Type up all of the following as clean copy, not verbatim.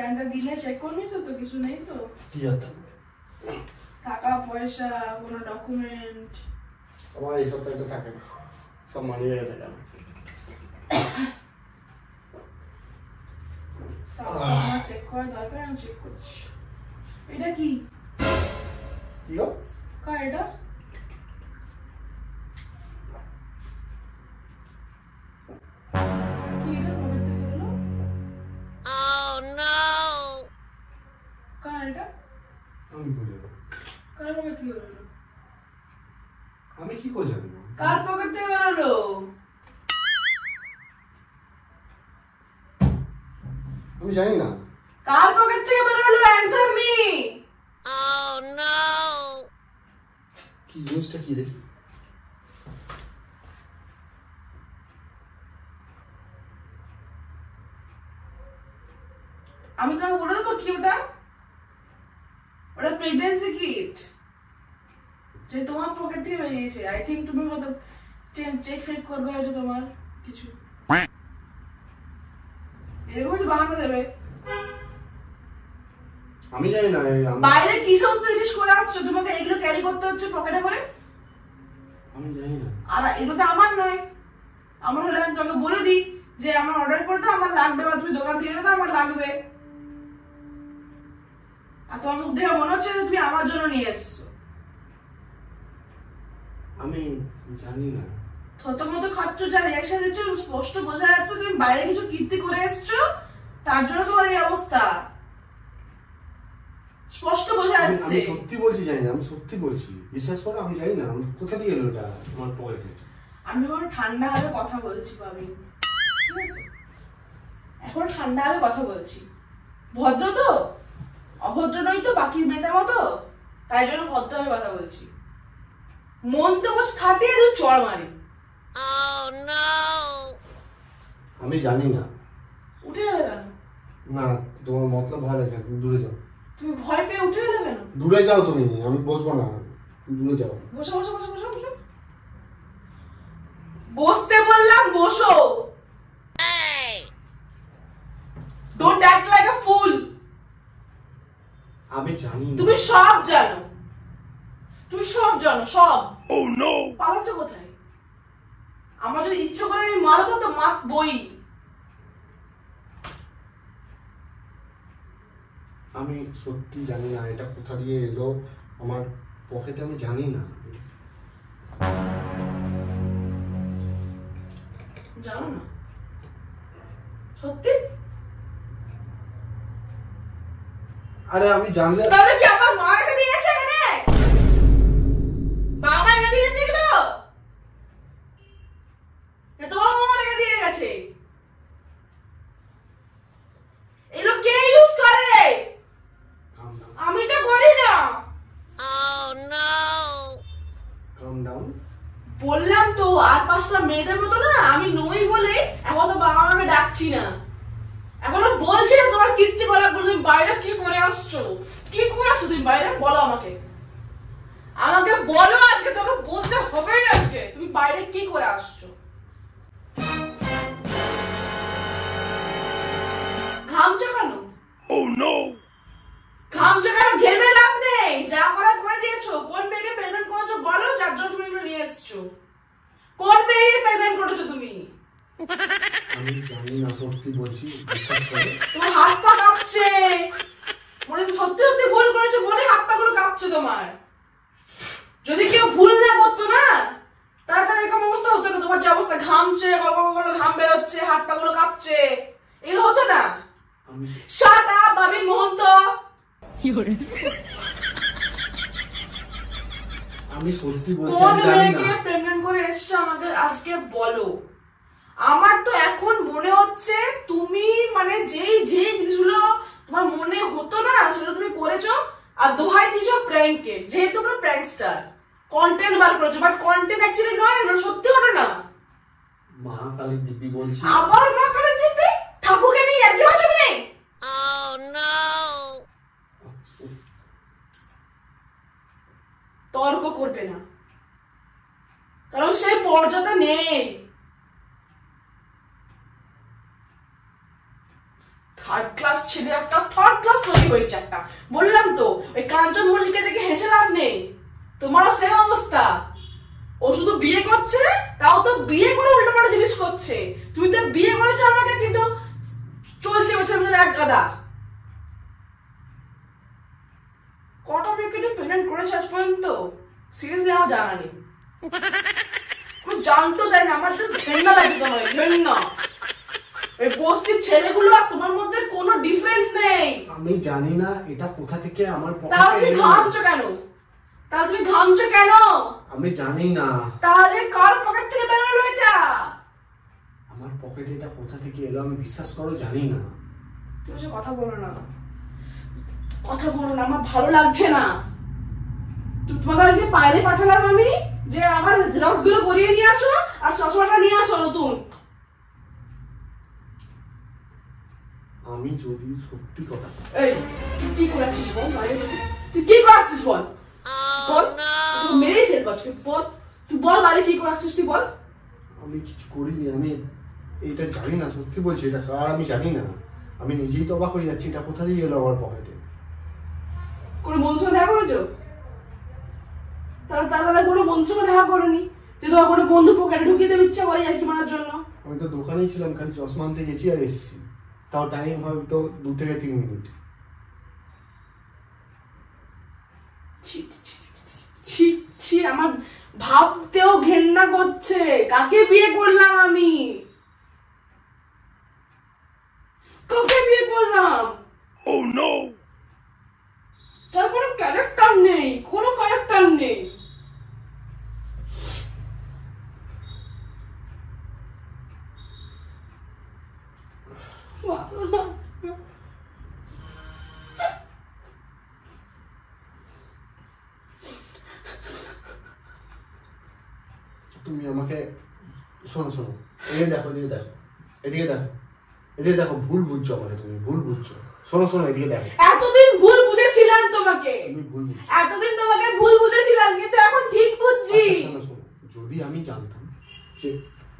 প্যান্টটা দিলে চেক করবি তো কিছু নেই তো? কি আছে? টাকা পয়সা কোনো ডকুমেন্ট? আমার এইসব প্যান্টে থাকে না, সব মানি ব্যাগে থাকে। আমার চেক করার দরকার, আমি চেক করছি। এটা কি? কি গো? কার এটা? কি এটা পকেট থেকে বেরোলো? কার এটা? আমি বুঝে নেবো। কার পকেট থেকে বেরোলো? আমি কি করে জানবো? কার পকেট থেকে বেরোলো? আমি জানি না। কার পকেট থেকে বেরোলো? Answer me. কি জিনিসটা কি দেখি? আমি তোমাকে বলে দেবো কি ওটা? ওটা প্রেগন্যান্সি কিট, যে তোমার পকেট থেকে বেরিয়েছে। আই থিঙ্ক তুমি হয়তো চেক ফেক করবে হয়তো তোমার কিছু, এরকমই তো বাহানা দেবে। আমি জানি না। বাইরে কি সমস্ত জিনিস করে আসছো, তোমাকে এগুলো ক্যারি করতে হচ্ছে পকেটে করে? আমি জানি না। আর এগুলো তো আমার নয়। আমার হলে আমি তোমাকে বলে দিই যে আমার অর্ডার করে দাও, আমার লাগবে, বা তুমি দোকান থেকে এনে দাও, আমার লাগবে। আর তোমার মুখ দেখে মনে হচ্ছে যে তুমি আমার জন্য নিয়ে এসছো। আমি জানি না। থতমত খাচ্ছ, যা রিয়াকশন দিচ্ছ, স্পষ্ট বোঝা যাচ্ছে তুমি বাইরে কিছু কীর্তি করে এসছো, তার জন্য তোমার এই অবস্থা স্পষ্ট বোঝা যাচ্ছে। আমি সত্যি বলছি, জানি না। আমি সত্যি বলছি, বিশ্বাস করো, আমি জানি না। আমি কোথা দিয়ে এলো এটা আমার পকেটে? আমি এখন ঠান্ডা ভাবে কথা বলছি পাবি, ঠিক আছে? এখন ঠান্ডা ভাবে কথা বলছি। ভদ্র তো, অভদ্র নই তো বাকি মেয়েদের মতো, তাই জন্য ভদ্রভাবে কথা বলছি। মন তো কিছু খাটিয়ে তুই চড় মারি। আমি জানি না। উঠে গেলে কেন? না, তোমার মতলব ভালো আছে, তুমি দূরে যাও। তুমি ভয় পেয়ে উঠে গেলে কেন? দূরে যাও তুমি, আমি বসবো না, দূরে যাও। বসো বসো বসো বসো বসো। বসতে বললাম, বসো। ডোন্ট অ্যাক্ট লাইক আ ফুল। আমি জানি না। তুমি সব জানো, তুমি সব জানো, সব। ও নো, পালাচ্ছ কোথায়? আমার যদি ইচ্ছে করে আমি মারবো তো মারবই। আমি সত্যি জানি না এটা কোথা দিয়ে এলো আমার পকেটে, আমি জানি না। জানো না সত্যি? আরে আমি জানলে। তাহলে কি আমার মা রেখে দিয়ে গেছে এখানে? বাবা রেখে দিয়ে গেছে এগুলো? না তোমার মামা রেখে দিয়ে গেছে? এগুলো কে ইউজ করে? আমি তো করি না। কাম ডাউন। বললাম তো আর পাঁচটা মেয়েদের মতো না আমি নই বলে এখন তো বাবা মাকে ডাকছি না। এখনো বলছি না তোমার কীর্তি কলাপগুলো, তুমি বাইরে কি করে আসছো? কি করে আসছো তুমি বাইরে? বলো আমাকে, আমাকে বলো আজকে, তোমাকে বলতে হবে আজকে তুমি বাইরে কি করে আসছো। ঘামছো কেন? ঘামছো কেন? ঘেমে লাভ নেই, যা করা করে দিয়েছো। কোন মেয়েকে প্রেগনেন্ট করেছো বলো, যার জন্য তুমি এগুলো নিয়ে এসছো? কোন মেয়েকে প্রেগনেন্ট করেছো তুমি? আমি জানি না, সত্যি বলছি, বিশ্বাস করো। তোমার হাত পা কাঁপছে, মনে সত্যি সত্যি ভুল করেছো বলে হাত পা গুলো কাঁপছে তোমার। যদি কেউ ভুল না করতো না তাহলে এরকম অবস্থা হতো না। তোমার যে অবস্থা, ঘামছে, ঘাম বেরোচ্ছে, হাত পা গুলো কাঁপছে, এগুলো হতো না। শাট আপ বাবি মোহন্ত। আমি সত্যি বলছি, কোন আমি জানি মেয়েকে না। প্রেগন্যান্ট করে এসছো আমাকে আজকে বলো। আমার তো এখন মনে হচ্ছে তুমি মানে যে জিনিসগুলো তোমার মনে হতো না সেগুলো তুমি করেছো, আর দোহাই দিয়েছো প্র্যাঙ্কের। যেহেতু তোমরা প্র্যাঙ্কস্টার, কন্টেন্ট বার করেছো, বাট কন্টেন্ট অ্যাকচুয়ালি নয়, এগুলো সত্যি ঘটনা না। মা কালী দিব্যি বলছি। আবার মা কালী দিব্যি? ঠাকুরকে নিয়ে একই বছর নেই? তর্ক করবে না, কারণ সেই পর্যায়টা নেই। থার্ড ক্লাস ছেলে একটা, থার্ড ক্লাস তৈরি হয়েছে একটা। বললাম তো ওই কাঞ্চন মল্লিকে দেখে হেসে লাভ নেই, তোমারও সেম অবস্থা। ও শুধু বিয়ে করছে, তাও তো বিয়ে করে উল্টোপাল্টা জিনিস করছে। তুমি তো বিয়ে করেছো আমাকে, কিন্তু চলছে পেছনে এক গাদা। কটা উইকেটে পেমেন্ট করেছে আজ পর্যন্ত? সিরিয়াসলি আমার জানা নেই, আমি জানতে চাই না। আমার জাস্ট ঘেন্না লাগে তোমার, ঘেন্না। ওই বস্তির ছেলেগুলো আর তোমার মধ্যে কোনো ডিফারেন্স নেই। আমি জানি না এটা কোথা থেকে আমার তাহলে পকেটে তুমি এলো। ঘামছো কেন? তাহলে তুমি ঘামছো কেন? আমি জানি না তাহলে কার পকেট থেকে বেরোলো এটা? আমার পকেটে এটা কোথা থেকে এলো, আমি বিশ্বাস করো জানি না। তুমি সে কথা বলো না, কথা বলো না, আমার ভালো লাগছে না। তোমাকে আজকে বাইরে পাঠালাম আমি যে আমার জেরক্স গুলো করিয়ে নিয়ে আসো আর চশমাটা নিয়ে আসো নতুন। আমি যদি সত্যি কথা, এই তুই কি করে আসছিস বল? তুই কি করে আসছিস বল? বল, তুই মেরেই ফেলবো আজকে। বল, তুই বল বাইরে কি করে আসছিস, তুই বল। আমি কিছু করিনি, আমি এটা জানি না, সত্যি বলছি, এটা কার আমি জানি না। আমি নিজেই তো অবাক হয়ে যাচ্ছি, এটা কোথা দিয়ে এলো আমার পকেটে। কোনো বন্ধুর সঙ্গে দেখা করেছো? তাহলে কোনো বন্ধুর সঙ্গে দেখা করোনি যে তোমার কোনো বন্ধু পকেটে ঢুকিয়ে দেবে ইচ্ছা করে আর কি মারার জন্য? আমি তো দোকানেই ছিলাম, খালি চশমা আনতে গেছি আর এসেছি, তাও টাইম হয়তো 2 থেকে 3 মিনিট। ছি, আমার ভাবতেও ঘেন্না করছে। কাকে বিয়ে করলাম আমি? কাকে বিয়ে করলাম? Oh no! যার কোনো ক্যারেক্টার নেই, কোনো ক্যারেক্টার নেই। ভালো লাগছে না। তুমি আমাকে শোনো শোনো, এদিকে দেখো, এদিকে দেখো, এদিকে দেখো, এদিকে দেখো, ভুল বুঝছো আমাকে, তুমি ভুল বুঝছো। শোনো শোনো, এদিকে দেখো। এতদিন ভুল বুঝেছিলাম তোমাকে, তুমি ভুল বুঝছো। এতদিন তোমাকে ভুল বুঝেছিলাম, কিন্তু এখন ঠিক বুঝছি। আচ্ছা, শোনো শোনো, যদি আমি জানতাম যে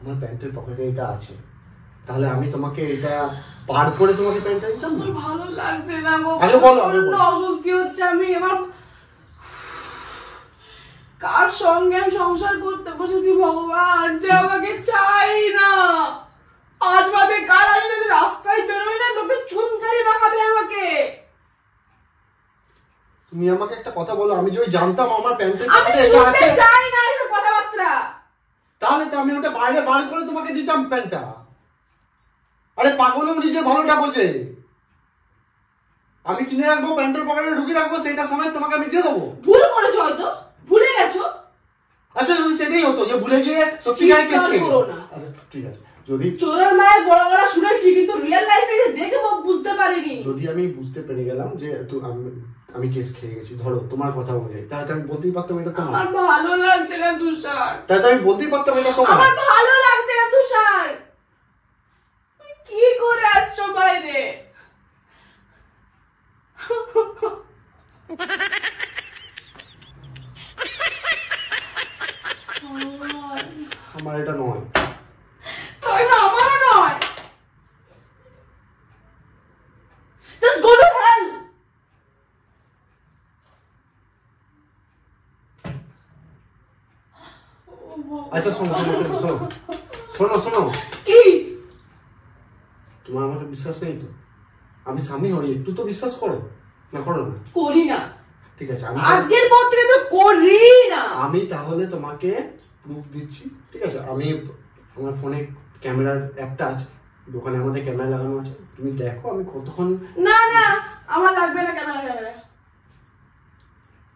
আমার প্যান্টের পকেটে এটা আছে, তাহলে আমি তোমাকে এটা বার করে তোমাকে প্যান্টটা দিতাম না। আমার ভালো লাগছে না গো, আগে বলো, আগে প্রচন্ড বলো। অস্বস্তি হচ্ছে। আমি এবার কার সঙ্গে আমি সংসার করতে বসেছি ভগবান, যে আমাকে চাই না। আজ বাদে কাল আমি যদি রাস্তায় বেরোই না, লোকে চুনকারি মাখাবে আমাকে। তুমি আমাকে একটা কথা বলো, আমি যদি জানতাম আমার প্যান্টের আমি পকেটে এটা শুনতে আছে, চাই না এসব কথাবার্তা। তাহলে তো আমি ওটা বাইরে বার করে তোমাকে দিতাম প্যান্টটা। আরে পাগলও নিজে ভালোটা বোঝে। আমি কিনে রাখবো, প্যান্টের পকেটে ঢুকিয়ে রাখবো, সেটা সময় তোমাকে আমি দিয়ে দেবো। ভুল করেছো হয়তো, ভুলে গেছো। আচ্ছা যদি সেটাই হতো যে ভুলে গিয়ে সত্যিকারের কেস চিৎকার খেয়ে করো গেছো। না। আচ্ছা ঠিক আছে, যদি চোরের মায়ের বড় বড় শুনেছি, কিন্তু রিয়েল লাইফে দেখে বুঝতে পারিনি। যদি আমি বুঝতে পেরে গেলাম যে আমি কেস খেয়ে গেছি, ধরো তোমার কথা অনুযায়ী, তাহলে তো আমি বলতেই পারতাম এটা তোমার। আমার ভালো লাগছে না তুষার, তাহলে তো আমি বলতেই পারতাম এটা তোমার। আমার ভালো লাগছে না তুষার। তুমি কি করে আসছো বাইরে? আমার এটা নয়। তাই না, আমারও নয়। Just go to hell. আচ্ছা শোনো শোনো শোনো শোনো শোনো শোনো, কি? তোমার আমাকে বিশ্বাস নেই তো? আমি স্বামী হই, একটু তো বিশ্বাস করো না, করো না? করি না। ঠিক আছে, আজকের পর থেকে তো করি না। আমি তাহলে তোমাকে প্রুফ দিচ্ছি, ঠিক আছে? আমি আমার ফোনে ক্যামেরার অ্যাপটা আছে, দোকানে আমাদের ক্যামেরা লাগানো আছে, তুমি দেখো আমি কতক্ষণ। না না, আমার লাগবে না ক্যামেরা।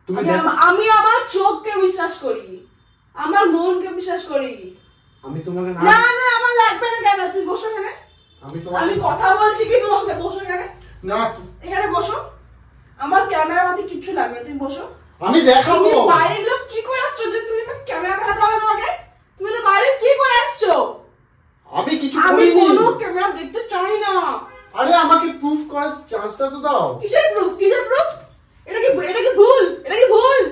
তুমি দেখো, আমি আমার চোখকে বিশ্বাস করি, আমার মনকে বিশ্বাস করি। আমি তোমাকে না না, আমার লাগবে না ক্যামেরা। তুই বসো এখানে, আমি কথা বলছি কি তোমার সাথে। বসো এখানে, না এখানে বসো। আমার ক্যামেরা মাতে কিচ্ছু লাগবে, তুমি বসো। আমি দেখাবো। তুমি বাইরে লোক কি করে আসছো যে তুমি ক্যামেরা দেখাতে হবে তোমাকে? তুমি তো বাইরে কি করে আসছো? আমি কিছু আমি করিনি। কোনো ক্যামেরা দেখতে চাই না। আরে আমাকে প্রুফ করার চান্সটা তো দাও। কিসের প্রুফ? কিসের প্রুফ? এটা কি ভুল? এটা কি ভুল?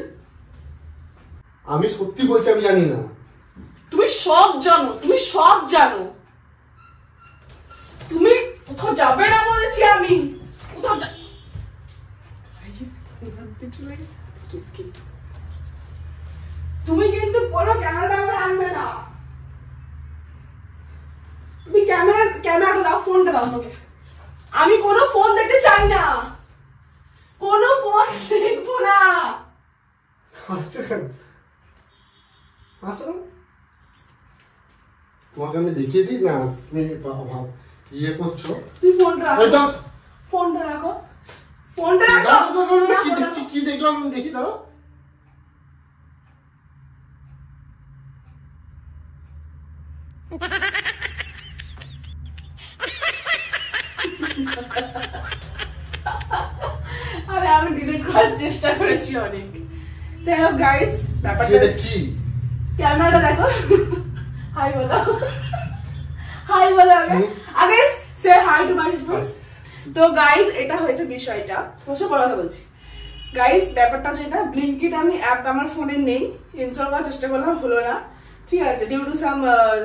আমি সত্যি বলছি, আমি জানি না। তুমি সব জানো, তুমি সব জানো। তুমি কোথাও যাবে না বলেছি আমি, কোথাও তুমি কিন্তু কোনো ক্যামেরা আনবে না, তুমি ক্যামেরাটা দাও, ফোনটা দাও আমাকে, আমি কোনো ফোন দেখতে চাই না, কোনো ফোন দেখবো না। আচ্ছা তোমাকে আমি দেখিয়ে দিই না, তুমি ইয়ে করছো। তুই ফোনটা রাখো, ফোনটা রাখো, ফোনটা রাখো। কি দেখছি, কি দেখলাম দেখি দাঁড়াও। আরে আমি ডিলিট করার চেষ্টা করেছি অনেক। দেখো গাইস, ব্যাপারটা কি, ক্যামেরাটা দেখো, হাই বলো, হাই বলো আগে সে হাই টু মাই ভিউয়ার্স। তো গাইস এটা হয়েছে বিষয়টা, বসে পড়া কথা বলছি। গাইস ব্যাপারটা যেটা, ব্লিঙ্কিট আমি অ্যাপ আমার ফোনে নেই, ইনস্টল করার চেষ্টা করলাম, হলো না, ঠিক আছে, due to some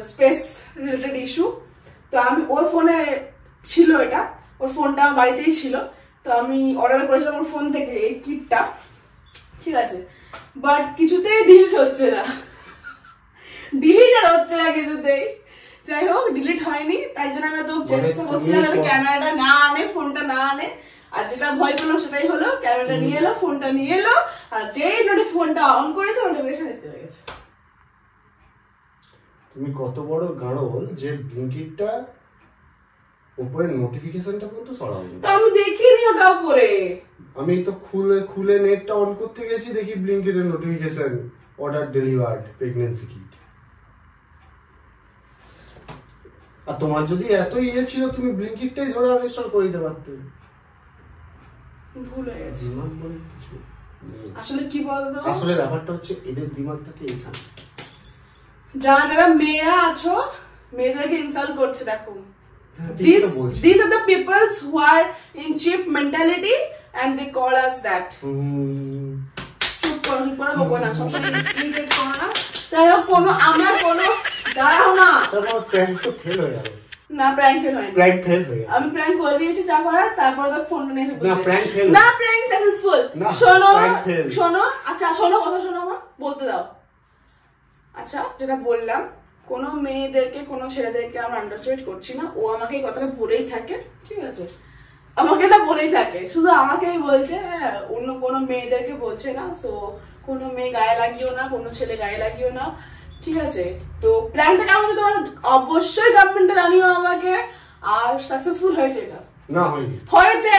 space related issue. তো আমি ওর ফোনে ছিল এটা, ওর ফোনটা আমার বাড়িতেই ছিল, তো আমি অর্ডার করেছিলাম ওর ফোন থেকে এই কিটটা, ঠিক আছে, বাট কিছুতেই ডিলিট হচ্ছে না, ডিলিট আর হচ্ছে না কিছুতেই। যাই হোক ডিলিট হয়নি, তাই জন্য আমি তো চেষ্টা করছিলাম যাতে ক্যামেরাটা না আনে, ফোনটা না আনে, আর যেটা ভয় করলাম সেটাই হলো, ক্যামেরাটা নিয়ে এলো, ফোনটা নিয়ে এলো, আর যেই ফোনটা অন করেছে নোটিফিকেশন আসতে গেছে। তুমি কত বড় গাড়ল যে ব্লিঙ্কিটটা উপরে নোটিফিকেশনটা পর্যন্ত সরাওনি। তো আমি দেখিনি ওটা উপরে, আমি তো খুলে নেটটা অন করতে গেছি, দেখি ব্লিঙ্কিটের notification, order delivered pregnancy kit. আর তোমার যদি এত ইয়ে ছিল তুমি ব্লিঙ্কিটটাই ধরে আনইনস্টল করে দিতে পারতে। ভুল হয়ে গেছে দিমাগ বলে কিছু আসলে, কি বলতো, আসলে ব্যাপারটা হচ্ছে এদের দিমাগটাকে এখানে। যারা যারা মেয়েরা আছো, মেয়েদেরকে ইনসাল্ট করছে দেখো, হ্যাঁ, these are the peoples who are in cheap mentality and they call us that. চুপ করো, চুপ করো, বকো না, সবসময় ইরিটেট করো না। যাই হোক আমরা কোনো দাঁড়াও না, তারপর প্র্যাঙ্ক তো ফেল হয়ে গেল। না প্র্যাঙ্ক ফেল হয়নি, প্র্যাঙ্ক ফেল হয়ে গেল। আমি প্র্যাঙ্ক করে দিয়েছি যা করার, তারপরে তো ফোনটা নিয়ে এসে না প্র্যাঙ্ক ফেল, না প্র্যাঙ্ক সাকসেসফুল। শোনো শোনো, আচ্ছা শোনো, কথা শোনো, আমার বলতে দাও। আচ্ছা যেটা বললাম, কোনো মেয়েদেরকে কোনো ছেলেদেরকে আমরা আন্ডারস্ট্যান্ড করছি না, ও আমাকে এই কথাটা বলেই থাকে, ঠিক আছে, আমাকে এটা বলেই থাকে, শুধু আমাকেই বলছে, হ্যাঁ অন্য কোনো মেয়েদেরকে বলছে না। সো কোনো মেয়ে গায়ে লাগিও না, কোনো ছেলে গায়ে লাগিও না, ঠিক আছে। তো প্ল্যানটা কেমন হচ্ছে তোমার অবশ্যই গভর্নমেন্টে জানিও আমাকে। আর সাকসেসফুল হয়েছে এটা? না হয়নি। হয়েছে,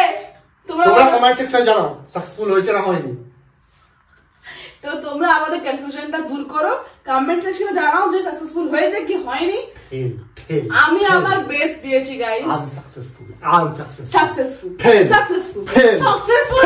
তোমরা কমেন্ট সেকশনে জানাও সাকসেসফুল হয়েছে না হয়নি। তো তোমরা আমাদের কনফিউশনটা দূর করো, কমেন্ট সেকশনে জানাও যে সাকসেসফুল হয়েছে কি হয়নি। আমি আমার বেস্ট দিয়েছি guys. Unsuccessful, unsuccessful, successful, Fail. Successful, Fail. Successful.